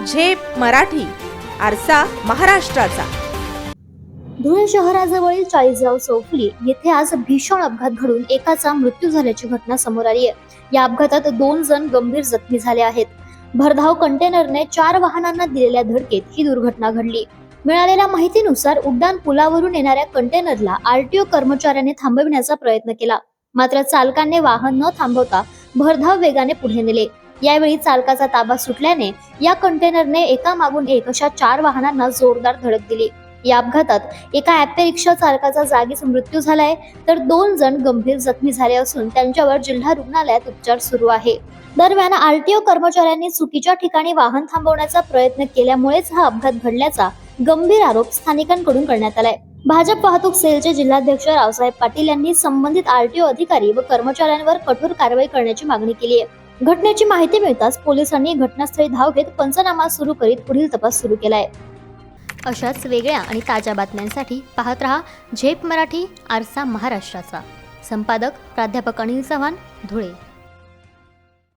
झेप मराठी, आरसा महाराष्ट्राचा. धुळे शहराजवळील चाळीसगाव चौफुली येथे आज भीषण अपघात घडून एकाचा मृत्यू झाल्याची घटना समोर आली आहे. या अपघातात 2 जण गंभीर जखमी झाले आहेत. भरधाव कंटेनरने 4 वाहनांना दिलेल्या धडकेत ही दुर्घटना घडली. मिळालेल्या माहितीनुसार उड्डाण पुलावरून येणाऱ्या कंटेनरला आरटीओ कर्मचाऱ्यांनी थांबविण्याचा प्रयत्न केला, मात्र चालकाने वाहन न थांबवता भरधाव वेगाने पुढे नेले. यावेळी चालकाचा ताबा सुटल्याने या कंटेनरने एकामागून एक अशा 4 वाहनांना जोरदार धडक दिली. या अपघातात एका ॲपे रिक्षा चालकाचा जागीच मृत्यू झालाय, तर 2 जण गंभीर जखमी झाले असून त्यांच्यावर जिल्हा रुग्णालयात उपचार सुरू आहे. दरम्यान आरटीओ कर्मचाऱ्यांनी चुकीच्या ठिकाणी वाहन थांबवण्याचा प्रयत्न केल्यामुळेच हा अपघात घडल्याचा गंभीर आरोप स्थानिकांकडून करण्यात आलाय. भाजप वाहतूक सेलचे जिल्हाध्यक्ष रावसाहेब पाटील यांनी संबंधित आरटीओ अधिकारी व कर्मचाऱ्यांवर कठोर कारवाई करण्याची मागणी केली आहे. घटनेची माहिती मिळताच पोलिसांनी घटनास्थळी धाव घेत पंचनामा सुरू करीत पुढील तपास सुरू केलाय. अशाच वेगळ्या आणि ताज्या बातम्यांसाठी पाहत रहा झेप मराठी, आरसा महाराष्ट्राचा. संपादक प्राध्यापक अनिल चव्हाण, धुळे.